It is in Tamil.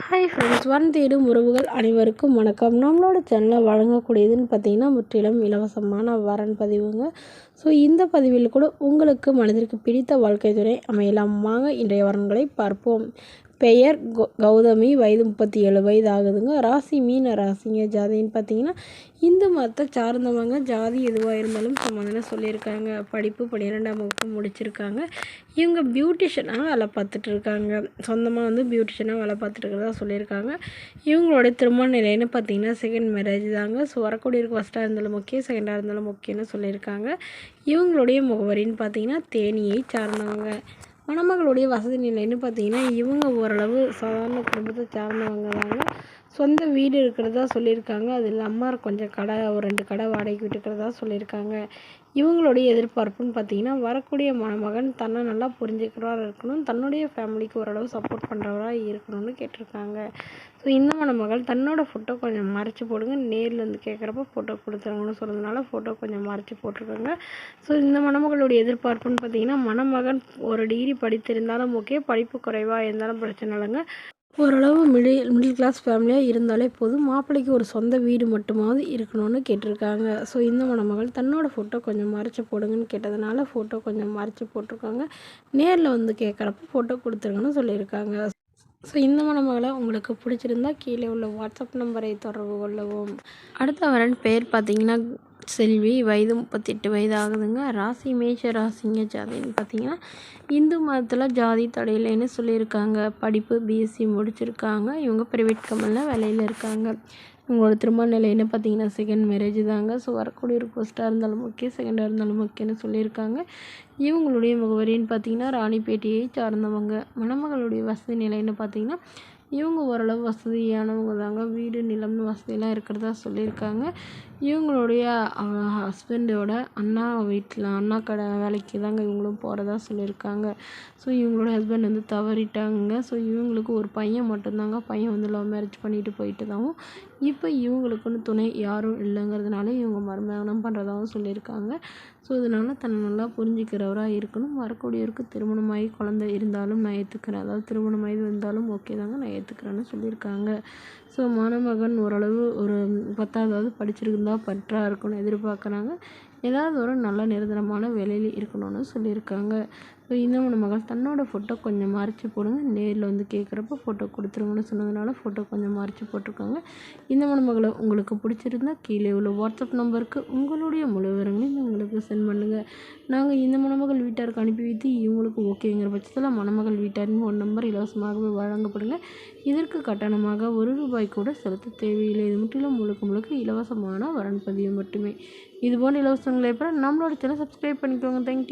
ஹாய் ஃப்ரெண்ட்ஸ், தேடும் உறவுகள் அனைவருக்கும் வணக்கம். நம்மளோட சேனலில் வழங்கக்கூடியதுன்னு பார்த்தீங்கன்னா முற்றிலும் இலவசமான வரன் பதிவுங்க. ஸோ இந்த பதிவில் கூட உங்களுக்கு மனதிற்கு பிடித்த வாழ்க்கை துணை அமையலாம். வாங்க இன்றைய வரன்களை பார்ப்போம். பெயர் கௌதமி, வயது 37 வயது ஆகுதுங்க. ராசி மீன ராசிங்க. ஜாதின்னு பார்த்தீங்கன்னா இந்து மதத்தை சார்ந்தவங்க. ஜாதி எதுவாக இருந்தாலும் சம்மந்தம்னு சொல்லியிருக்காங்க. படிப்பு 12ஆம் வகுப்பு முடிச்சிருக்காங்க. இவங்க பியூட்டிஷியனாக வேலை பார்த்துட்ருக்காங்க. சொந்தமாக பியூட்டிஷியனாக வேலை பார்த்துட்டு சொல்லியிருக்காங்க. இவங்களோட திருமண நிலைன்னு பார்த்தீங்கன்னா செகண்ட் மேரேஜ் தாங்க. ஸோ வரக்கூடியவருக்கு ஃபஸ்ட்டாக இருந்தாலும் ஓகே, செகண்டாக இருந்தாலும் ஓகேன்னு சொல்லியிருக்காங்க. இவங்களுடைய முகவரின்னு பார்த்தீங்கன்னா தேனியை சார்ந்தவங்க. மணமகளுடைய வசதி நிலைன்னு பார்த்தீங்கன்னா இவங்க ஓரளவு சாதாரண குடும்பத்தை சார்ந்தவங்க தாங்க. சொந்த வீடு இருக்கிறதா சொல்லியிருக்காங்க. அது இல்லாமல் கொஞ்சம் கடை, ஒரு 2 கடை வாடகைக்கு விட்டுக்கிறதா சொல்லியிருக்காங்க. இவங்களுடைய எதிர்பார்ப்புன்னு பார்த்தீங்கன்னா வரக்கூடிய மணமகன் தன்னை நல்லா புரிஞ்சுக்கிறவராக இருக்கணும், தன்னுடைய ஃபேமிலிக்கு ஓரளவு சப்போர்ட் பண்ணுறவராக இருக்கணும்னு கேட்டிருக்காங்க. ஸோ இந்த மணமகள் தன்னோட ஃபோட்டோ கொஞ்சம் மறைச்சி போடுங்க, நேரில் கேட்குறப்ப ஃபோட்டோ கொடுத்துருங்கன்னு சொல்கிறதுனால ஃபோட்டோ கொஞ்சம் மறைச்சி போட்டிருக்காங்க. ஸோ இந்த மணமகளுடைய எதிர்பார்ப்புன்னு பார்த்தீங்கன்னா மணமகன் ஒரு டிகிரி படித்திருந்தாலும் ஓகே, படிப்பு குறைவாக இருந்தாலும் பிரச்சனை இல்லைங்க. ஓரளவு மிடில் கிளாஸ் ஃபேமிலியாக இருந்தாலே போதும், மாப்பிள்ளைக்கு ஒரு சொந்த வீடு மட்டுமாவது இருக்கணும்னு கேட்டிருக்காங்க. ஸோ இந்த மணமகள் தன்னோட ஃபோட்டோ கொஞ்சம் மறைச்சி போடுங்கன்னு கேட்டதுனால ஃபோட்டோ கொஞ்சம் மறைச்சி போட்டிருக்காங்க. நேரில் கேட்குறப்ப ஃபோட்டோ கொடுத்துருங்கன்னு சொல்லியிருக்காங்க. ஸோ இந்த மணமகளை உங்களுக்கு பிடிச்சிருந்தா கீழே உள்ள வாட்ஸ்அப் நம்பரை தொடர்பு கொள்ளவும். அடுத்த வரன் பேர் பார்த்தீங்கன்னா செல்வி, வயது 38 வயது ஆகுதுங்க. ராசி மேஷ ராசிங்க. ஜாதின்னு பார்த்தீங்கன்னா இந்து மதத்தில் ஜாதி தடையில்லைன்னு சொல்லியிருக்காங்க. படிப்பு பிஎஸ்சி முடிச்சிருக்காங்க. இவங்க ப்ரைவேட் கம்பெனியில் வேலையில் இருக்காங்க. இவங்களோட திருமண நிலைன்னு பார்த்தீங்கன்னா செகண்ட் மேரேஜ் தாங்க. ஸோ வரக்கூடிய ஒரு ஃபஸ்ட்டாக இருந்தாலும் ஓகே, செகண்டாக இருந்தாலும் ஓகேன்னு சொல்லியிருக்காங்க. இவங்களுடைய முகவரின்னு பார்த்தீங்கன்னா ராணிப்பேட்டையை சார்ந்தவங்க. மணமகளுடைய வசதி நிலைன்னு பார்த்தீங்கன்னா இவங்க ஓரளவு வசதியானவங்க தாங்க. வீடு நிலம் வசதியெல்லாம் இருக்கிறதா சொல்லியிருக்காங்க. இவங்களுடைய ஹஸ்பண்டோட அண்ணா வீட்டில் அண்ணா கடை வேலைக்கு தாங்க இவங்களும் போகிறதா சொல்லியிருக்காங்க. ஸோ இவங்களோட ஹஸ்பண்ட் தவறிட்டாங்க. ஸோ இவங்களுக்கு ஒரு பையன் மட்டும்தாங்க. பையன் லவ் மேரேஜ் பண்ணிட்டு போயிட்டு தாவும் இப்போ இவங்களுக்குன்னு துணை யாரும் இல்லைங்கிறதுனால இவங்க மறுமணம் பண்ணுறதாகவும் சொல்லியிருக்காங்க. ஸோ இதனால் தன்னை நல்லா புரிஞ்சுக்கிறவராக இருக்கணும். வரக்கூடியவருக்கு திருமணமாகி குழந்தை இருந்தாலும் நான் ஏற்றுக்கிறேன், அதாவது திருமணமாகி இருந்தாலும் ஓகே தாங்க, நான் ஏற்றுக்கிறேன்னு சொல்லியிருக்காங்க. ஸோ மணமகன் ஓரளவு ஒரு 10வது படிச்சிருந்தா பற்றாக இருக்கணும்னு எதிர்பார்க்குறாங்க. ஏதாவது ஒரு நல்ல நிரந்தரமான வேலையில் இருக்கணும்னு சொல்லியிருக்காங்க. ஸோ இந்த மணமகள் தன்னோட ஃபோட்டோ கொஞ்சம் மறைச்சி போடுங்க, நேரில் கேட்குறப்ப ஃபோட்டோ கொடுத்துருங்கன்னு சொன்னதுனால ஃபோட்டோ கொஞ்சம் மறைச்சி போட்டிருக்காங்க. இந்த மணமகளை உங்களுக்கு பிடிச்சிருந்தா கீழே உள்ள வாட்ஸ்அப் நம்பருக்கு உங்களுடைய முழு விவரங்களையும் உங்களுக்கு சென்ட் பண்ணுங்கள். நாங்கள் இந்த மணமகள் வீட்டாருக்கு அனுப்பி வைத்து இவங்களுக்கு ஓகேங்கிற பட்சத்தில் மணமகள் வீட்டாரின் ஃபோன் நம்பர் இலவசமாகவே வழங்கப்படுங்க. இதற்கு கட்டணமாக ₹1 கூட செலுத்த தேவையில்லை. இது முற்றிலும் முழுக்க இலவசமான வரன் பதிவு மட்டுமே. இதுபோன்ற இலவசங்களை பெற நம்மளோட சேனல் சப்ஸ்கிரைப் பண்ணிக்கோங்க. தேங்க்யூ.